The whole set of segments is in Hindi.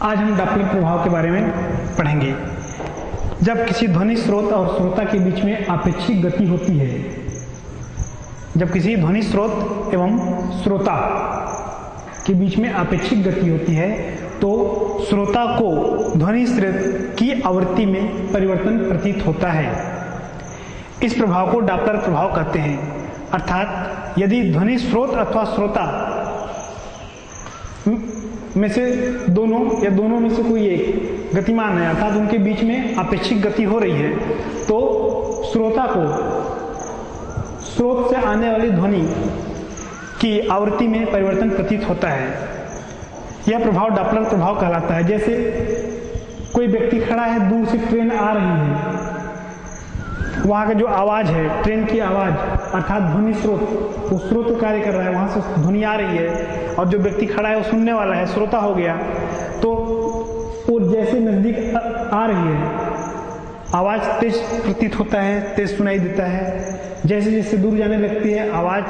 आज हम डॉपलर प्रभाव के बारे में पढ़ेंगे। जब किसी ध्वनि स्रोत और श्रोता के बीच में आपेक्षिक गति होती है, जब किसी ध्वनि स्रोत एवं श्रोता के बीच में आपेक्षिक गति होती है तो श्रोता को ध्वनि स्रोत की आवृत्ति में परिवर्तन प्रतीत होता है। इस प्रभाव को डॉपलर प्रभाव कहते हैं। अर्थात यदि ध्वनि स्रोत अथवा श्रोता में से दोनों या दोनों में से कोई एक गतिमान है, अर्थात उनके बीच में आपेक्षिक गति हो रही है, तो श्रोता को स्रोत से आने वाली ध्वनि की आवृत्ति में परिवर्तन प्रतीत होता है। यह प्रभाव डॉपलर प्रभाव कहलाता है। जैसे कोई व्यक्ति खड़ा है, दूर से ट्रेन आ रही है, वहाँ का जो आवाज़ है, ट्रेन की आवाज़ अर्थात ध्वनि स्रोत, वो स्रोत कार्य कर रहा है, वहाँ से ध्वनि आ रही है और जो व्यक्ति खड़ा है वो सुनने वाला है, श्रोता हो गया। तो वो जैसे नज़दीक आ रही है, आवाज़ तेज प्रतीत होता है, तेज सुनाई देता है। जैसे जैसे दूर जाने लगती है, आवाज़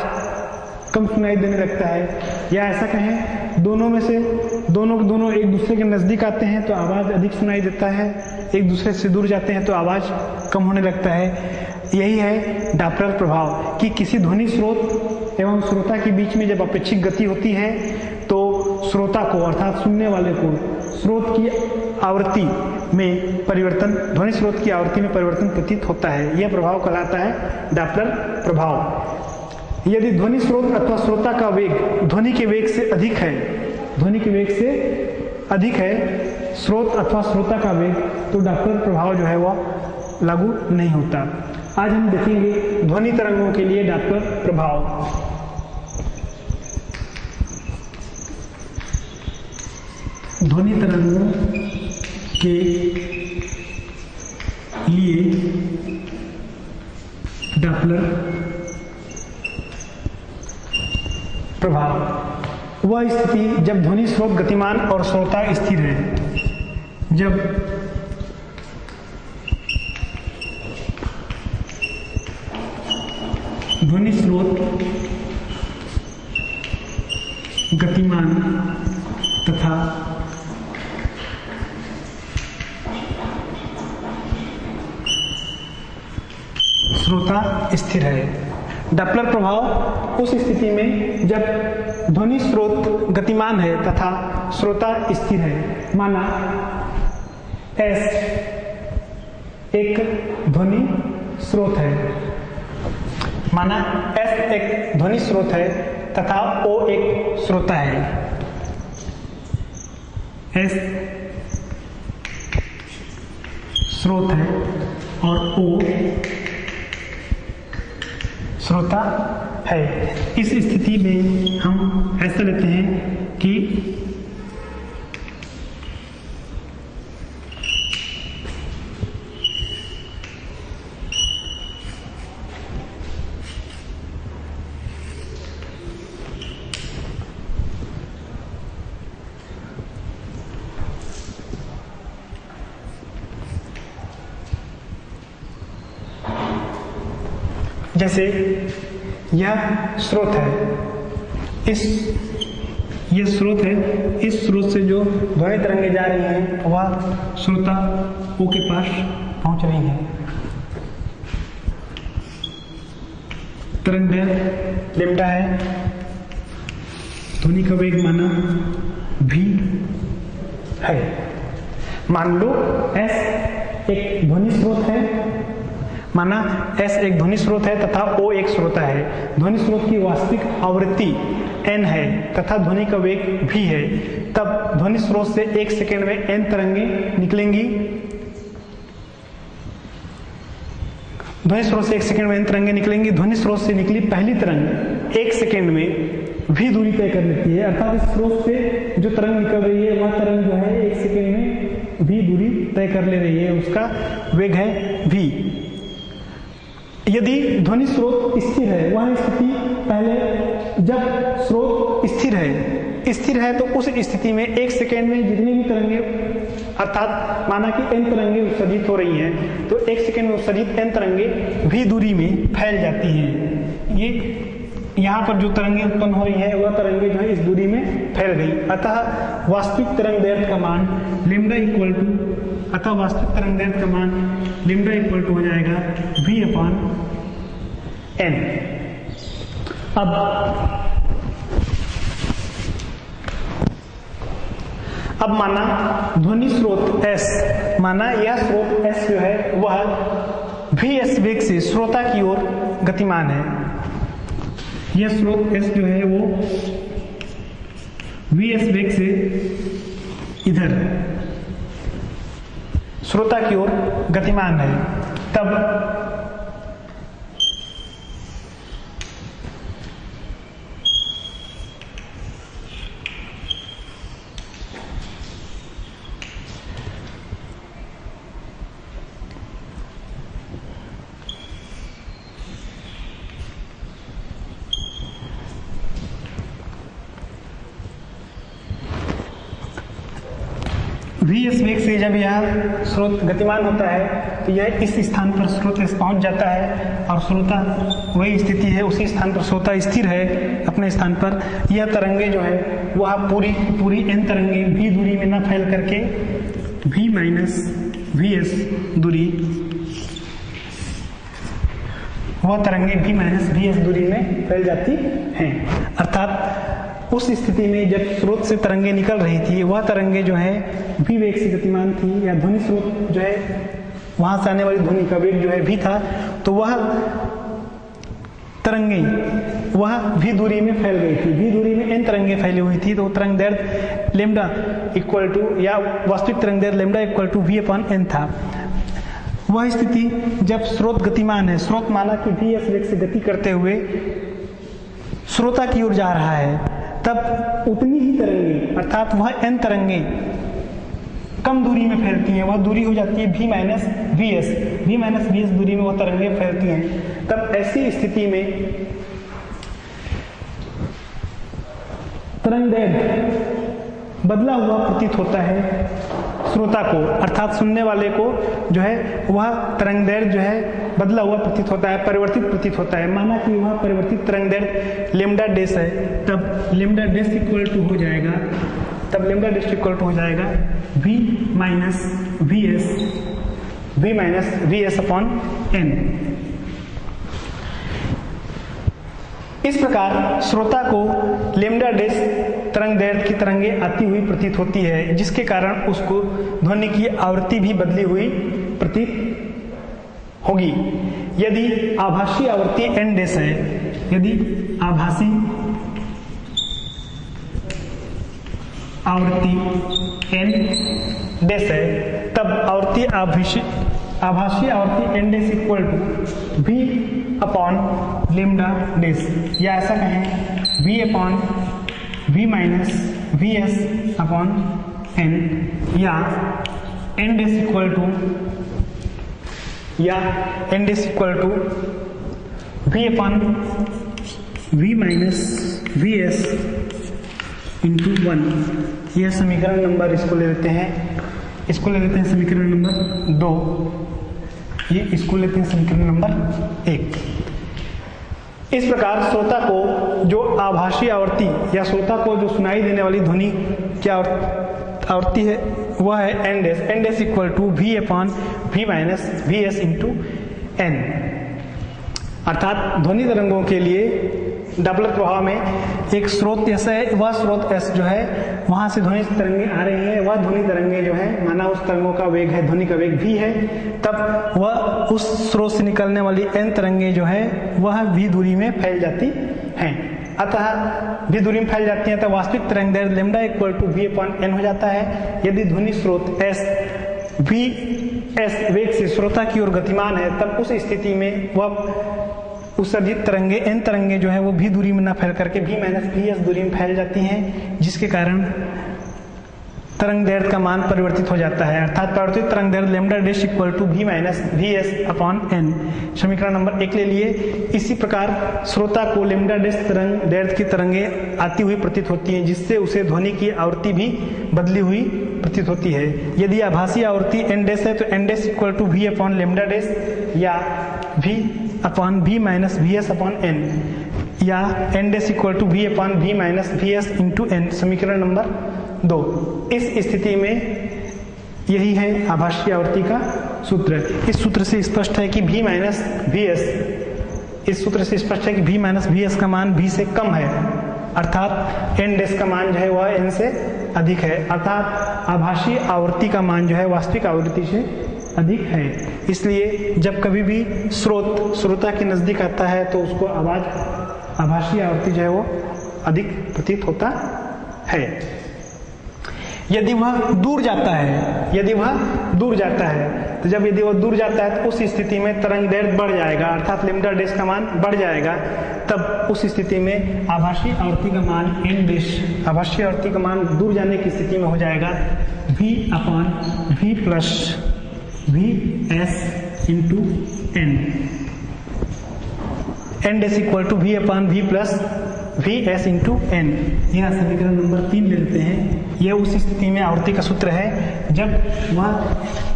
कम सुनाई देने लगता है। या ऐसा कहें, दोनों में से दोनों एक दूसरे के नज़दीक आते हैं तो आवाज़ अधिक सुनाई देता है, एक दूसरे से दूर जाते हैं तो आवाज़ कम होने लगता है। यही है डॉपलर प्रभाव कि किसी ध्वनि स्रोत एवं श्रोता के बीच में जब अपेक्षिक गति होती है तो श्रोता को अर्थात सुनने वाले को स्रोत की आवृत्ति में परिवर्तन, ध्वनि स्रोत की आवृत्ति में परिवर्तन प्रतीत होता है। यह प्रभाव कहलाता है डॉपलर प्रभाव। यदि ध्वनि स्रोत अथवा श्रोता का वेग ध्वनि के वेग से अधिक है, ध्वनि के वेग से अधिक है स्रोत अथवा श्रोता का वेग, तो डॉपलर प्रभाव जो है वह लागू नहीं होता। आज हम देखेंगे ध्वनि तरंगों के लिए डॉपलर प्रभाव। ध्वनि तरंगों के लिए डॉपलर प्रभाव वह स्थिति जब ध्वनि स्रोत गतिमान और श्रोता स्थिर है। जब ध्वनि स्रोत गतिमान तथा श्रोता स्थिर है। डॉपलर प्रभाव उस स्थिति में जब ध्वनि स्रोत गतिमान है तथा श्रोता स्थिर है। माना S एक ध्वनि स्रोत है, माना S एक ध्वनि स्रोत है तथा O एक श्रोता है। S स्रोत है और O श्रोता है। इस स्थिति में हम ऐसा लेते हैं कि जैसे यह स्रोत है, यह स्रोत है, इस स्रोत से जो ध्वनि तरंगें जा रही हैं वह श्रोता O के पास पहुंच रही हैं। तरंग लैम्डा है, ध्वनि का वेग माना v है। मान लो S एक ध्वनि स्रोत है, माना S एक ध्वनि स्रोत है तथा O एक श्रोता है। ध्वनि स्रोत की वास्तविक आवृत्ति n है तथा ध्वनि का वेग v है। तब ध्वनि स्रोत से 1 सेकेंड में n तरंगें निकलेंगी। ध्वनि स्रोत से 1 सेकेंड में n तरंगें निकलेंगी। ध्वनि स्रोत से निकली पहली तरंग 1 सेकेंड में v दूरी तय कर लेती है। अर्थात इस स्रोत से जो तरंग निकल रही है वह तरंग जो है 1 सेकेंड में v दूरी तय कर ले रही है, उसका वेग है v। यदि ध्वनि स्रोत स्थिर है, वह स्थिति पहले जब स्रोत स्थिर है तो उस स्थिति में 1 सेकेंड में जितनी भी तरंगें अर्थात माना कि n तरंगें उत्सर्जित हो रही हैं तो 1 सेकेंड में उत्सर्जित n तरंगें v दूरी में फैल जाती हैं। यहाँ पर जो तरंगे उत्पन्न हो रही है वह तरंगे जो है इस दूरी में फैल गई। अतः वास्तविक तरंग दैर्ध्य का मान लेमडा इक्वल टू हो जाएगा V/n। अब माना ध्वनि स्रोत S, माना यह स्रोत S जो है वह Vs वेग से श्रोता की ओर गतिमान है। यह स्रोत S जो है वो Vs वेग से इधर श्रोता की ओर गतिमान है। तब Vs वेग से जब यह स्रोत गतिमान होता है तो यह इस स्थान पर स्रोत पहुंच जाता है और श्रोता वही स्थिति है, उसी स्थान पर श्रोता स्थिर है अपने स्थान पर। यह तरंगे जो है वह पूरी n तरंगे v दूरी में न फैल करके v-vs दूरी, वह तरंगे v-vs दूरी में फैल जाती हैं। अर्थात उस स्थिति में जब स्रोत से तरंगे निकल रही थी वह तरंगे जो है v वेग से गतिमान थी, या ध्वनि स्रोत जो है वहां से आने वाली ध्वनि का वेग जो है v था, तो वह तरंगे वह v दूरी में फैल गई थी। v दूरी में n तरंगे फैली हुई थी, तो तरंग दैर्ध्य लेमडा इक्वल टू, या वास्तविक तरंग दैर्ध्य लेमडा इक्वल टू v/n था। वह स्थिति जब स्रोत गतिमान है, स्रोत माना कि vs वेग से गति करते हुए श्रोता की ओर जा रहा है, तब उतनी ही तरंगे अर्थात वह n तरंगे कम दूरी में फैलती हैं। वह दूरी हो जाती है v-vs दूरी में वह तरंगे फैलती हैं। तब ऐसी स्थिति में तरंग दैर्ध्य बदला हुआ प्रतीत होता है श्रोता को, अर्थात सुनने वाले को जो है वह तरंग दैर्ध्य जो है बदला हुआ प्रतीत होता है, परिवर्तित प्रतीत होता है। माना कि वह परिवर्तित तरंग दैर्ध्य लेमडा डैश है, तब लेमडा डैश इक्वल टू हो जाएगा v-vs/n। इस प्रकार श्रोता को लेमडा डैश तरंग दैर्ध्य की तरंगे आती हुई प्रतीत होती है, जिसके कारण उसको ध्वनि की आवृत्ति भी बदली हुई प्रतीत होगी। यदि आभासी आवृत्ति n डैश है, यदि आभासी आवृत्ति n डैश है, तब आभासी आवृत्ति n डैश इक्वल टू v/लेमडा डैश, या ऐसा कहें v/v-vs/n, या n dash equal to v/v-vs into 1। यह समीकरण नंबर इसको ले लेते हैं समीकरण नंबर 2, ये इसको लेते हैं समीकरण नंबर 1। इस प्रकार श्रोता को जो आभासी आवृत्ति या श्रोता को जो सुनाई देने वाली ध्वनि की आवृत्ति है वह है n dash equal to v/v-vs into n। अर्थात ध्वनि तरंगों के लिए डॉपलर प्रभाव में एक स्रोत ऐसा है, वह स्रोत S जो है वहां से ध्वनि तरंगे आ रही हैं, वह ध्वनि तरंगे जो है माना उस तरंगों का वेग है, ध्वनि का वेग v है, तब वह उस स्रोत से निकलने वाली n तरंगे जो है वह v दूरी में फैल जाती हैं। अतः v दूरी में फैल जाती हैं, तब वास्तविक तरंग दैर्ध्य लेमडा इक्वल टू v/n हो जाता है। यदि ध्वनि स्रोत S vs वेग से श्रोता की ओर गतिमान है, तब उस स्थिति में वह उत्सर्जित तरंगे n तरंगे जो है वो v दूरी में न फैल करके v-vs दूरी में फैल जाती हैं, जिसके कारण तरंग दैर्ध्य का मान परिवर्तित हो जाता है। अर्थात परिवर्तित तरंग दैर्ध्य lambda dash equal to v-vs/n। समीकरण नंबर 1 ले लिए। इसी प्रकार श्रोता को लेमडा डैश तरंग दैर्ध्य की तरंगे आती हुई प्रतीत होती हैं, जिससे उसे ध्वनि की आवृत्ति भी बदली हुई प्रतीत होती है। यदि आभासी आवृत्ति n डैश है तो n डैश इक्वल टू v/लेमडा डैश, या v/v-vs/n, या n dash equal to v upon v minus V S into n, समीकरण नंबर 2। इस स्थिति में यही है आभासीय आवर्ती का सूत्र। इस सूत्र से स्पष्ट है कि v माइनस वी एस, इस सूत्र से स्पष्ट है कि v माइनस वी एस का मान v से कम है, अर्थात n डैश का मान जो है वह n से अधिक है, अर्थात आभासीय आवर्ती का मान जो है वास्तविक आवृत्ति से अधिक है। इसलिए जब कभी भी श्रोता के नजदीक आता है तो उसको आभासीय आवृत्ति जो है वो अधिक प्रतीत होता है। यदि वह दूर जाता है, तो जब यदि वह दूर जाता है तो उस स्थिति में तरंग दैर्ध्य बढ़ जाएगा, अर्थात लैम्डा डैश का मान बढ़ जाएगा। तब उस स्थिति में आभासीय आवृत्ति का मान n डैश, आभासीय आवृत्ति का मान दूर जाने की स्थिति में हो जाएगा v upon v plus V S into N, n dash equal to v upon v plus V S into N. यह समीकरण नंबर 3 ले लेते हैं। यह उस स्थिति में आवर्ती का सूत्र है जब वह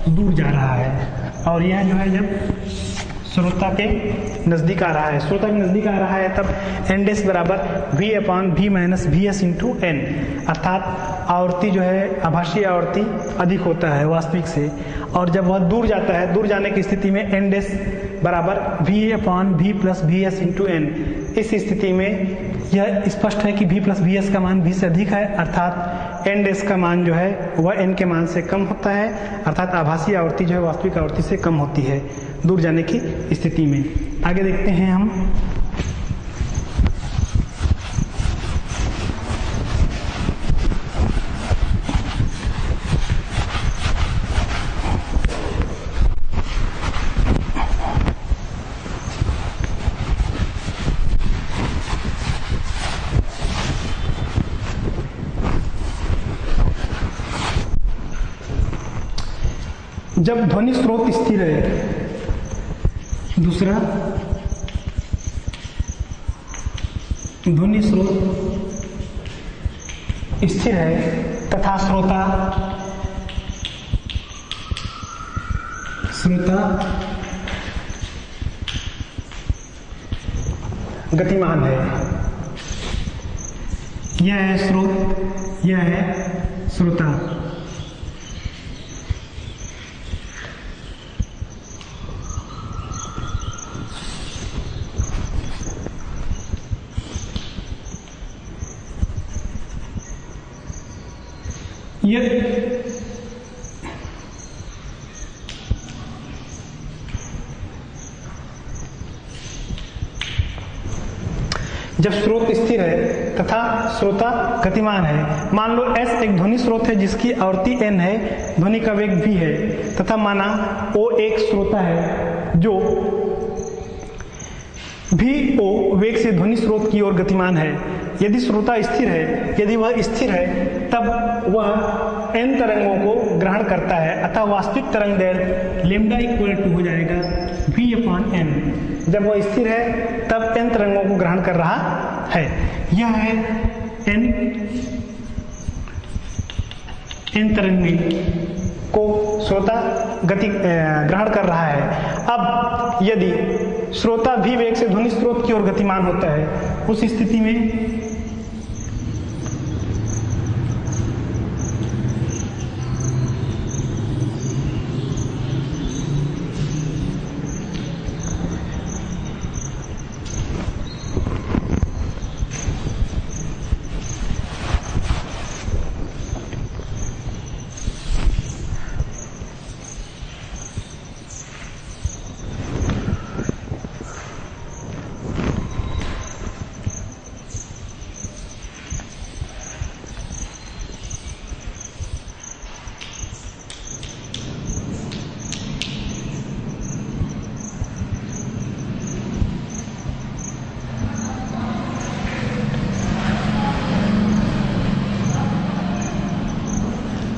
दूर जा रहा है, और यह जो है जब श्रोता के नजदीक आ रहा है, श्रोता के नजदीक आ रहा है तब एन डैश बराबर v upon v minus V S into N, अर्थात आवर्ती जो है आभासीय आवर्ती अधिक होता है वास्तविक से। और जब वह दूर जाता है, दूर जाने की स्थिति में एन डैश बराबर v upon v plus V S into N. इस स्थिति में यह स्पष्ट है कि v प्लस वी एस का मान v से अधिक है, अर्थात एन डैश का मान जो है वह n के मान से कम होता है, अर्थात आभासीय आवर्ती जो है वास्तविक आवर्ती से कम होती है दूर जाने की स्थिति में। आगे देखते हैं हम। जब ध्वनि स्रोत स्थिर है, दूसरा ध्वनि स्रोत स्थिर है तथा श्रोता गतिमान है। यह है स्रोत, यह है श्रोता। जब स्रोत स्थिर है तथा श्रोता गतिमान है, मान लो S एक ध्वनि स्रोत है जिसकी आवृत्ति n है, ध्वनि का वेग v है, तथा माना O एक श्रोता है जो v O वेग से ध्वनि स्रोत की ओर गतिमान है। यदि श्रोता स्थिर है, यदि वह स्थिर है तब वह n तरंगों को ग्रहण करता है, अतः वास्तविक तरंग दैर्ध्य लैम्डा इक्वल टू हो जाएगा v अपॉन n। जब वह स्थिर है तब n तरंगों को ग्रहण कर रहा है। यह है n तरंग को श्रोता ग्रहण कर रहा है। अब यदि श्रोता भी वेग से ध्वनि स्रोत की ओर गतिमान होता है, उस स्थिति में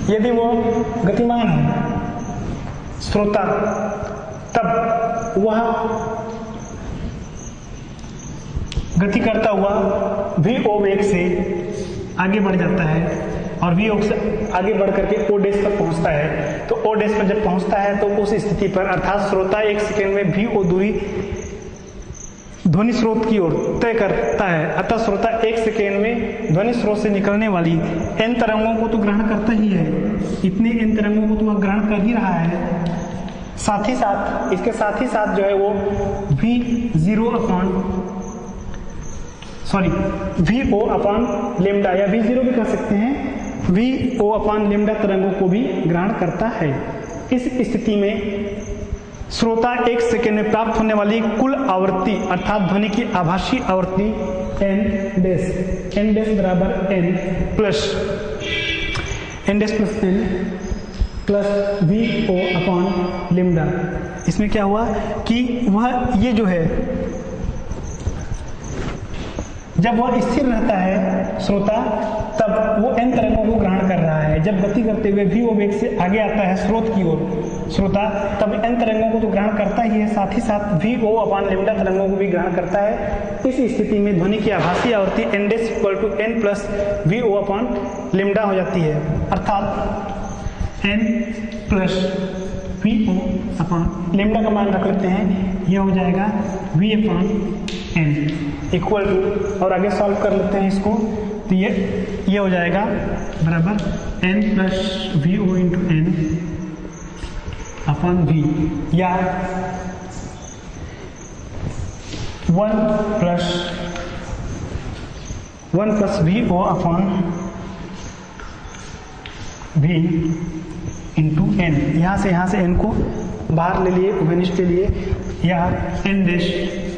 यदि वो गतिमान है श्रोता, तब वह गति करता हुआ v o वेग से आगे बढ़ जाता है और v o से आगे बढ़ करके o डैश पर पहुंचता है। तो o डैश पर जब पहुंचता है तो उस स्थिति पर अर्थात श्रोता 1 सेकंड में v o दूरी ध्वनि स्रोत की ओर तय करता है, अतः श्रोता 1 सेकेंड में ध्वनि स्रोत से निकलने वाली n तरंगों को तो ग्रहण करता ही है। इतने n तरंगों को तो वह ग्रहण कर ही रहा है। साथ ही साथ इसके साथ ही साथ जो है वो VO अपॉन लेमडा या V0 भी कह सकते हैं, VO अपॉन लेमडा तरंगों को भी ग्रहण करता है। इस स्थिति में श्रोता 1 सेकेंड में प्राप्त होने वाली कुल आवृत्ति अर्थात ध्वनि की आभासी आवृत्ति n डैश बराबर n plus n plus VO upon lambda. इसमें क्या हुआ कि वह ये जो है जब वह स्थिर रहता है श्रोता तब वो n तरंगों को ग्रहण कर रहा है। जब गति करते हुए VO वेग से आगे आता है स्रोत की ओर श्रोता तब n तरंगों को तो ग्रहण करता ही है, साथ ही साथ VO अपॉन लेमडा तरंगों को भी ग्रहण करता है। इस स्थिति में ध्वनि की आभासी आवृत्ति n dash equal to n plus VO upon lambda हो जाती है, अर्थात n plus VO upon lambda का मान रख लेते हैं, यह हो जाएगा V upon n equal to, और आगे सॉल्व कर लेते हैं इसको, तो ये हो जाएगा बराबर n plus VO into n upon V, या 1 plus VO upon V into n। यहाँ से n को बाहर ले लिए, उभयनिष्ठ के लिए, या n dash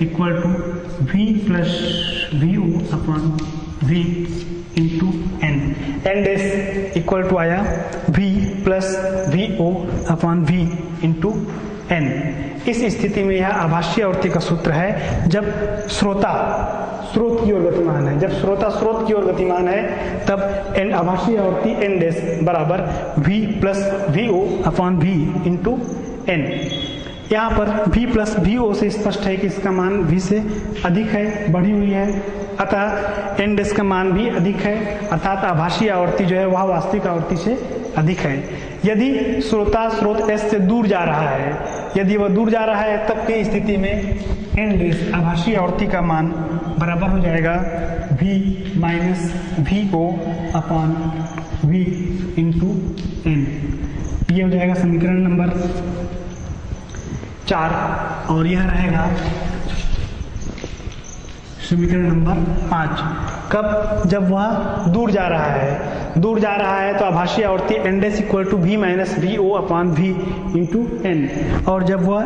equal to V plus VO upon V into n। n dash equal to आया V plus VO upon V into n। इस स्थिति में यह आभासी आवृत्ति का सूत्र है। जब श्रोता स्रोत की ओर गतिमान है, जब श्रोता स्रोत की ओर गतिमान है तब n आभासी आवृत्ति n डैश बराबर V plus VO upon V into n। यहाँ पर V प्लस VO से स्पष्ट है कि इसका मान V से अधिक है, बढ़ी हुई है, अतः n डैश का मान भी अधिक है, अर्थात आभासी आवृत्ति जो है वह वास्तविक आवृत्ति से अधिक है। यदि श्रोता स्रोत S से दूर जा रहा है, यदि वह दूर जा रहा है तब की स्थिति में n डैश आभासी आवृत्ति का मान बराबर हो जाएगा V minus VO upon V into n। ये हो जाएगा समीकरण नंबर 4, और यह रहेगा समीकरण नंबर 5। कब? जब वह दूर जा रहा है तो आभासी आवृत्ति n dash equal to V minus VO upon V into n। और जब वह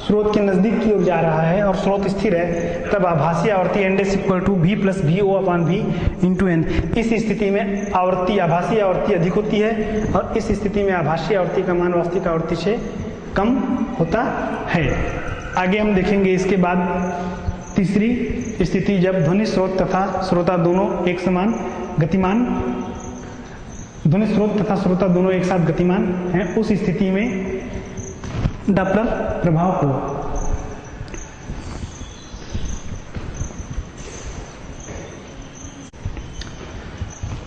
स्रोत के नजदीक की ओर जा रहा है और स्रोत स्थिर है तब आभासी आवृत्ति n dash equal to V plus VO upon V into n। इस स्थिति में आभासी आवृत्ति अधिक होती है और इस स्थिति में आभासी आवृत्ति का मान वास्तविक आवृत्ति से कम होता है। आगे हम देखेंगे इसके बाद तीसरी स्थिति, जब ध्वनि स्रोत तथा श्रोता दोनों एक समान गतिमान, ध्वनि स्रोत तथा श्रोता दोनों एक साथ गतिमान हैं, उस स्थिति में डॉपलर प्रभाव को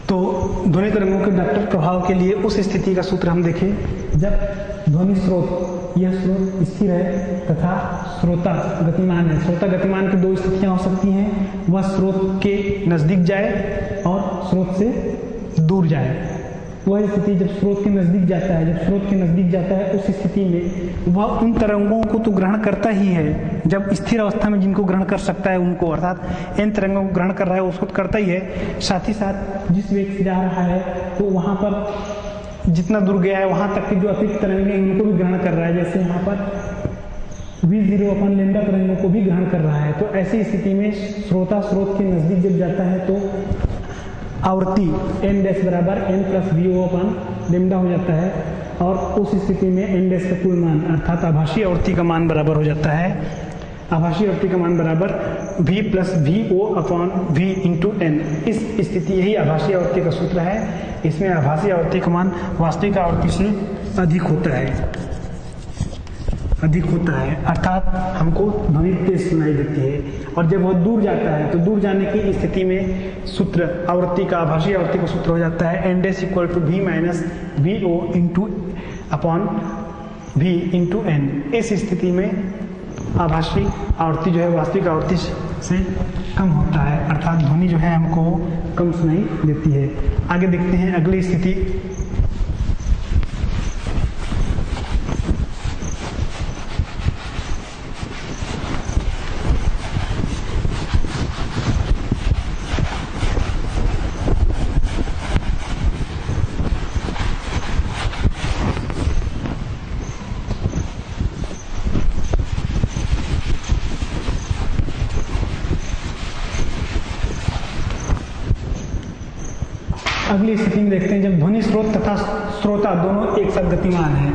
तो ध्वनि तरंगों के डॉपलर प्रभाव के लिए उस स्थिति का सूत्र हम देखें। जब ध्वनि स्रोत, यह स्रोत स्थिर है तथा श्रोता गतिमान है। श्रोता गतिमान की 2 स्थितियां हो सकती हैं, वह स्रोत के नजदीक जाए और स्रोत से दूर जाए। वह स्थिति जब स्रोत के नजदीक जाता है, उस स्थिति में वह उन तरंगों को तो ग्रहण करता ही है, जब स्थिर अवस्था में जिनको ग्रहण कर सकता है उनको, अर्थात n तरंगों को ग्रहण कर रहा है उसको करता ही है। साथ ही साथ जिस वेग से जा रहा है तो वहां पर जितना दूर गया है वहां तक की जो अतिरिक्त तरंगें हैं उनको भी ग्रहण कर रहा है, जैसे यहाँ पर V0 अपन लेमडा तरंगों को भी ग्रहण कर रहा है। तो ऐसी स्थिति में श्रोता स्रोत के नजदीक जब जाता है तो आवृत्ति n डैश बराबर n प्लस VO अपन लेमडा हो जाता है, और उस स्थिति में n डैश का कुल मान अर्थात आभासी आवृत्ति का मान बराबर हो जाता है, आभासी आवृत्ति का मान बराबर V plus VO upon V into n। इस स्थिति, यही आभासी आवृत्ति का सूत्र है। इसमें आभासी आवृत्ति का मान वास्तविक आवृत्ति से अधिक होता है, अर्थात हमको ध्वनि तेज सुनाई देती है। और जब वह दूर जाता है तो दूर जाने की स्थिति में सूत्र आवृत्ति का, आभासी आवृत्ति का सूत्र हो जाता है n dash equal to V minus VO into upon V into N। इस स्थिति में आभासी आवृत्ति जो है वास्तविक आवृत्ति से कम होता है, अर्थात ध्वनि जो है हमको कम सुनाई देती है। आगे देखते हैं अगली स्थिति। अगली स्थिति में देखते हैं जब ध्वनि स्रोत तथा श्रोता दोनों एक साथ गतिमान हैं।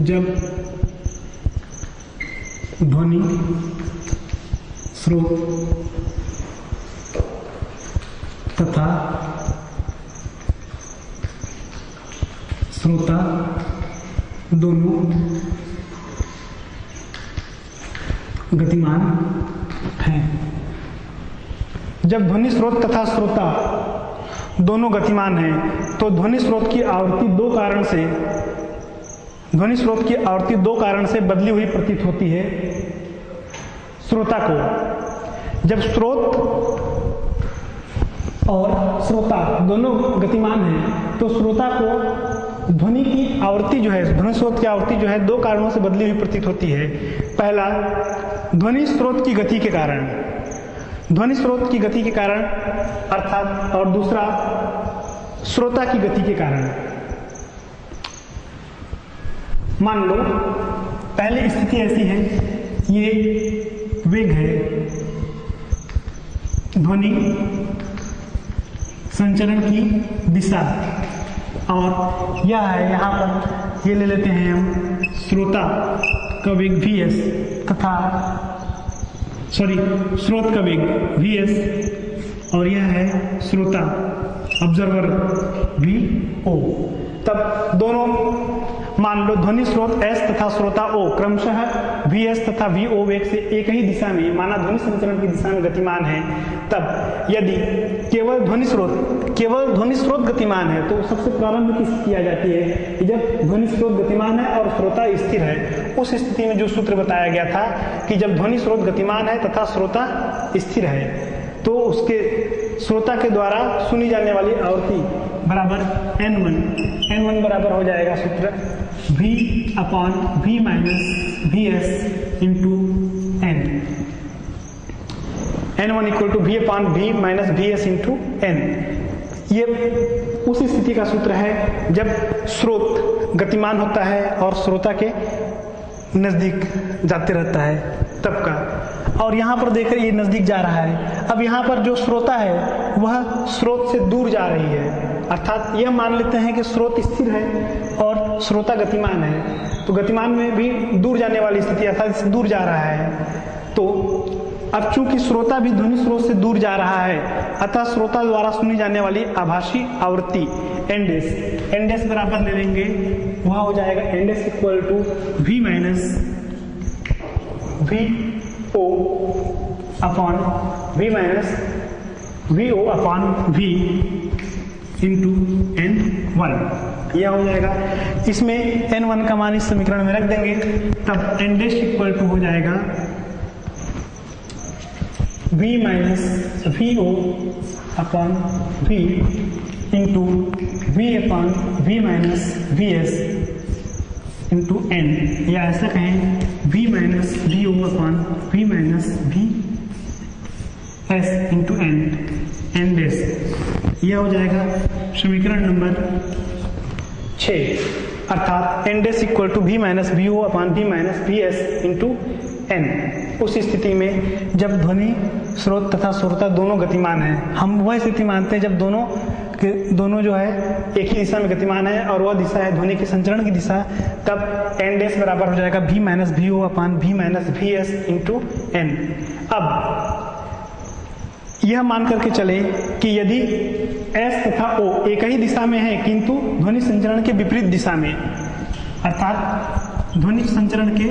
जब ध्वनि स्रोत तथा श्रोता दोनों गतिमान हैं। जब ध्वनि स्रोत तथा श्रोता दोनों गतिमान हैं तो ध्वनि स्रोत की आवृत्ति दो कारण से बदली हुई प्रतीत होती है श्रोता को। जब स्रोत और श्रोता दोनों गतिमान हैं तो श्रोता को ध्वनि की आवृत्ति जो है, ध्वनि स्रोत की आवृत्ति जो है दो कारणों से बदली हुई प्रतीत होती है। पहला, ध्वनि स्रोत की गति के कारण, अर्थात, और दूसरा श्रोता की गति के कारण। मान लो पहली स्थिति ऐसी है, ये वेग है, ध्वनि संचरण की दिशा, और यह है यहाँ पर, ये ले लेते हैं हम श्रोता का वेग Vs तथा स्रोत का वेग Vs और यह है श्रोता ऑब्जर्वर Vo। तब दोनों मान लो ध्वनि स्रोत S तथा श्रोता O क्रमशः Vs तथा Vo वेग से एक ही दिशा में, माना ध्वनि संचरण की दिशा में गतिमान है। तब यदि केवल ध्वनि स्रोत गतिमान है तो सबसे प्रारंभ की स्थिति आ जाती है कि जब ध्वनि स्रोत गतिमान है और श्रोता स्थिर है। उस स्थिति में जो सूत्र बताया गया था कि जब ध्वनि स्रोत गतिमान है तथा श्रोता स्थिर है तो उसके श्रोता के द्वारा सुनी जाने वाली आवृत्ति बराबर N1 बराबर हो जाएगा सूत्र V/V - Vs into N। N1 equal to V/V - Vs into N। ये उस स्थिति का सूत्र है जब स्रोत गतिमान होता है और श्रोता के नजदीक जाते रहता है तब का। और यहाँ पर देखकर ये नजदीक जा रहा है। अब यहाँ पर जो श्रोता है वह स्रोत से दूर जा रही है, अर्थात यह मान लेते हैं कि स्रोत स्थिर है और श्रोता गतिमान है, तो गतिमान में भी दूर जाने वाली स्थिति, अर्थात दूर जा रहा है। तो अब चूंकि श्रोता भी ध्वनि स्रोत से दूर जा रहा है, अतः श्रोता द्वारा सुनी जाने वाली आभासी आवृत्ति N' बराबर ले लेंगे, वह हो जाएगा N' equal to V - Vo upon Vo upon V into N1। यह हो जाएगा, इसमें N1 का मान इस समीकरण में रख देंगे, तब N' इक्वल टू हो जाएगा V - Vo upon V into V upon V - Vs into N, या ऐसा कहें V - Vo upon V - Vs into N'। यह हो जाएगा समीकरण नंबर 6, अर्थात N' equal to V - Vo upon V - Vs into N। उस स्थिति में जब ध्वनि स्रोत तथा श्रोता दोनों गतिमान हैं, हम वह स्थिति मानते हैं जब दोनों जो है एक ही दिशा में गतिमान है और वह दिशा है ध्वनि के संचरण की दिशा, तब N' बराबर हो जाएगा V - Vo upon V - Vs into N। अब यह मान करके चले कि यदि S तथा O एक ही दिशा में है किंतु ध्वनि संचरण के विपरीत दिशा में, अर्थात ध्वनि संचरण के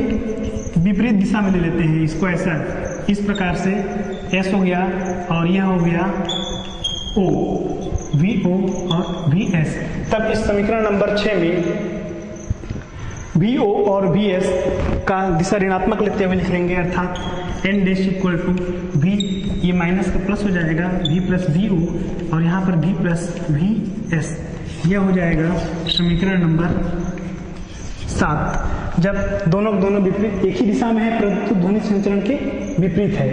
विपरीत दिशा में ले लेते हैं इसको, ऐसा इस प्रकार से S हो गया और यह हो गया O, Vo और Vs। तब इस समीकरण नंबर 6 में वी ओ और वी एस का दिशा ऋणात्मक लेते हुए लिख लेंगे, अर्थात N dash equal to V, ये माइनस का प्लस हो जाएगा वी प्लस वी ओ, और यहाँ पर वी प्लस वी एस। यह हो जाएगा समीकरण नंबर 7। जब दोनों विपरीत एक ही दिशा में है परंतु ध्वनि संचरण के विपरीत है।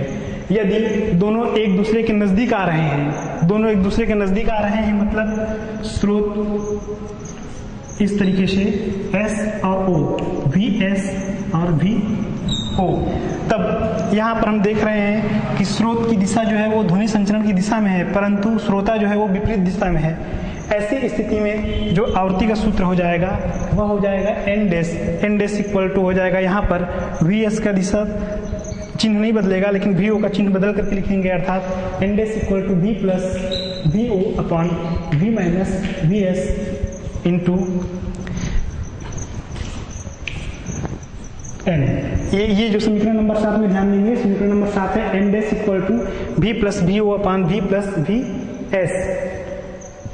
यदि दोनों एक दूसरे के नजदीक आ रहे हैं, दोनों एक दूसरे के नजदीक आ रहे हैं मतलब स्रोत इस तरीके से S और O, वी एस और वी ओ, तब यहाँ पर हम देख रहे हैं कि स्रोत की दिशा जो है वो ध्वनि संचरण की दिशा में है परंतु श्रोता जो है वो विपरीत दिशा में है। ऐसी स्थिति में जो आवृत्ति का सूत्र हो जाएगा वह हो जाएगा एन डैश इक्वल टू हो जाएगा, यहाँ पर वी एस का दिशा चिन्ह नहीं बदलेगा लेकिन वी ओ का चिन्ह बदल करके लिखेंगे, अर्थात N dash equal to V plus V O upon V minus V S into N. ये जो समीकरण नंबर 7 में ध्यान देंगे, समीकरण नंबर 7 है N dash equal to V plus V O upon V plus V S.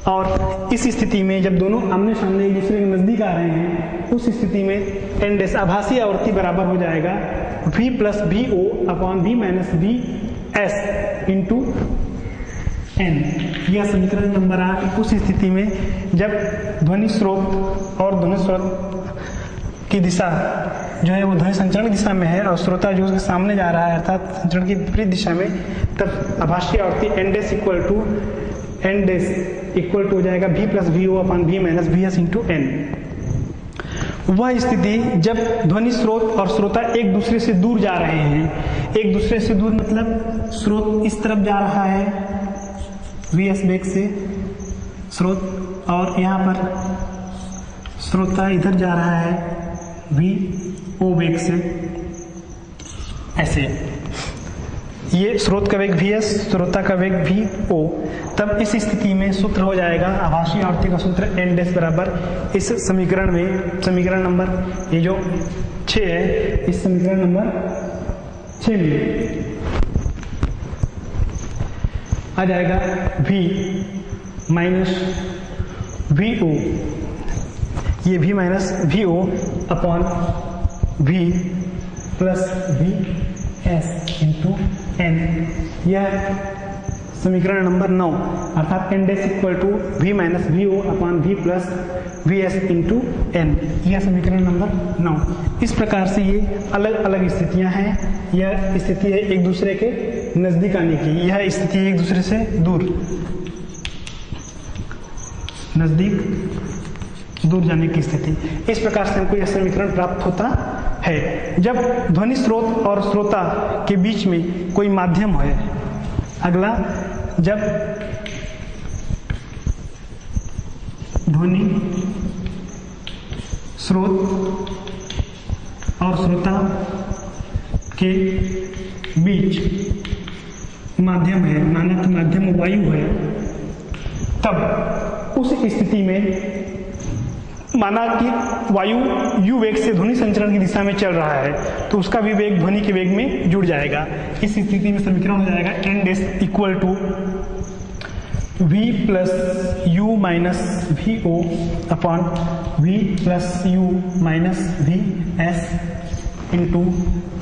और इस स्थिति में जब दोनों आमने सामने एक दूसरे के नजदीक आ रहे हैं उस स्थिति में एन डैश आभासी आवृत्ति बराबर हो जाएगा V plus V O upon V minus V S into N. यह समीकरण नंबर 8। उस स्थिति में जब ध्वनि स्रोत और ध्वनि स्रोत की दिशा जो है वो ध्वनि संचरण की दिशा में है और श्रोता जो उसके सामने जा रहा है अर्थात संचरण की विपरीत दिशा में, तब आभासी आवृत्ति एन डैश इक्वल टू हो जाएगा V plus V O upon V minus V S into N. वह स्थिति जब ध्वनि स्रोत और श्रोता एक दूसरे से दूर जा रहे हैं, एक दूसरे से दूर मतलब स्रोत इस तरफ जा रहा है वी एस वेग से स्रोत, और यहाँ पर श्रोता इधर जा रहा है वी ओ वेग से, ऐसे ये स्रोत का वेग वी एस, श्रोता का वेग वी ओ। तब इस स्थिति में सूत्र हो जाएगा आभासी आवृत्ति का सूत्र एन डैश बराबर इस समीकरण में, समीकरण नंबर ये जो 6 है, इस समीकरण नंबर 6 में आ जाएगा V माइनस वी ओ, ये V minus V O upon V plus V S into N. यह समीकरण नंबर 9, अर्थात N dash equal to V minus V O upon V plus V S into N. यह समीकरण नंबर 9। इस प्रकार से ये अलग अलग स्थितियां हैं। यह स्थिति है एक दूसरे के नजदीक आने की, यह स्थिति है एक दूसरे से दूर, नजदीक दूर जाने की स्थिति। इस प्रकार से हमको यह समीकरण प्राप्त होता है जब ध्वनि स्रोत और श्रोता के बीच में कोई माध्यम है। अगला, जब ध्वनि स्रोत और श्रोता के बीच माध्यम है, मानक माध्यम वायु है, तब उस स्थिति में माना कि वायु यू वेग से ध्वनि संचरण की दिशा में चल रहा है तो उसका भी वेग ध्वनि के वेग में जुड़ जाएगा। इस स्थिति में समीकरण हो जाएगा N dash equal to V plus U minus V O upon V plus U minus V S into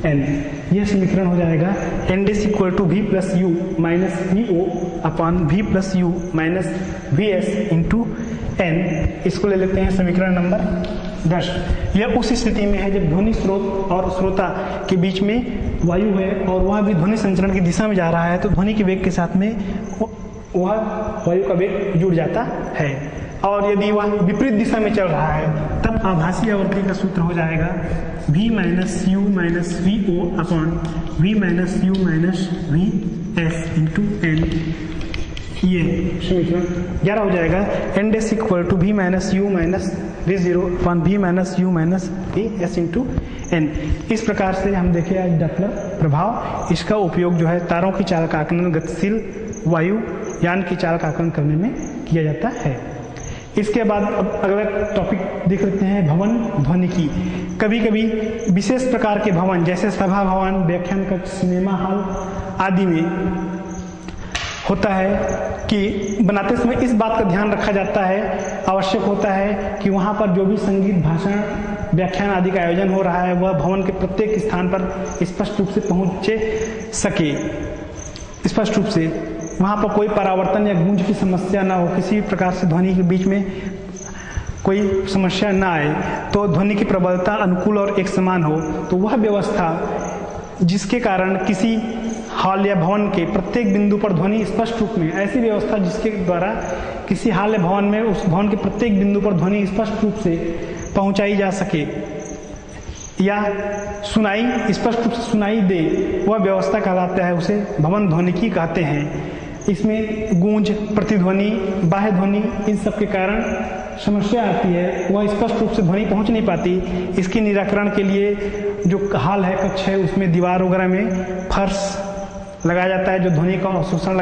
N. यह समीकरण हो जाएगा N dash equal to V plus U minus V O upon V plus U minus V S into N. इसको ले लेते हैं समीकरण नंबर 10। यह उस स्थिति में है जब ध्वनि स्रोत और श्रोता के बीच में वायु है और वह भी ध्वनि संचरण की दिशा में जा रहा है तो ध्वनि के वेग के साथ में वह वायु का वेग जुड़ जाता है। और यदि वह विपरीत दिशा में चल रहा है तब आभासी आवृत्ति का सूत्र हो जाएगा v minus U minus V O upon v minus U minus V S into N. ये समीकरण 11 हो जाएगा N dash equal to v minus U minus V zero upon v minus U minus V S into N. इस प्रकार से हम देखें आज डॉपलर प्रभाव, इसका उपयोग जो है तारों की चाल का आकलन गतिशील वायु यान की चाल का आकलन करने में किया जाता है। इसके बाद अब अगला टॉपिक देख लेते हैं भवन ध्वनिकी। कभी कभी विशेष प्रकार के भवन जैसे सभा भवन, व्याख्यान कक्ष, सिनेमा हॉल आदि में होता है कि बनाते समय इस बात का ध्यान रखा जाता है, आवश्यक होता है कि वहाँ पर जो भी संगीत, भाषण व्याख्यान आदि का आयोजन हो रहा है वह भवन के प्रत्येक स्थान पर स्पष्ट रूप से पहुँचे सके, स्पष्ट रूप से वहाँ पर कोई परावर्तन या गूंज की समस्या ना हो, किसी भी प्रकार से ध्वनि के बीच में कोई समस्या ना आए, तो ध्वनि की प्रबलता अनुकूल और एक समान हो, तो वह व्यवस्था जिसके कारण किसी हॉल या भवन के प्रत्येक बिंदु पर ध्वनि स्पष्ट रूप में, ऐसी व्यवस्था जिसके द्वारा किसी हॉल या भवन में उस भवन के प्रत्येक बिंदु पर ध्वनि स्पष्ट रूप से पहुंचाई जा सके या सुनाई स्पष्ट रूप से सुनाई दे, वह व्यवस्था कहलाता है, उसे भवन ध्वनिकी कहते हैं। इसमें गूंज, प्रतिध्वनि, बाह्य ध्वनि इन सब के कारण समस्या आती है, वह स्पष्ट रूप से ध्वनि पहुंच नहीं पाती। इसके निराकरण के लिए जो हॉल है, कक्ष है, उसमें दीवार वगैरह में फर्श लगाया जाता है जो ध्वनि का अवशोषण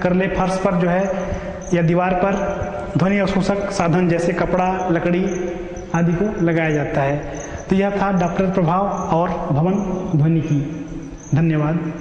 कर ले। फर्श पर जो है या दीवार पर ध्वनि अवशोषक साधन जैसे कपड़ा, लकड़ी आदि को लगाया जाता है। तो यह था डॉप्लर प्रभाव और भवन ध्वनिकी। धन्यवाद।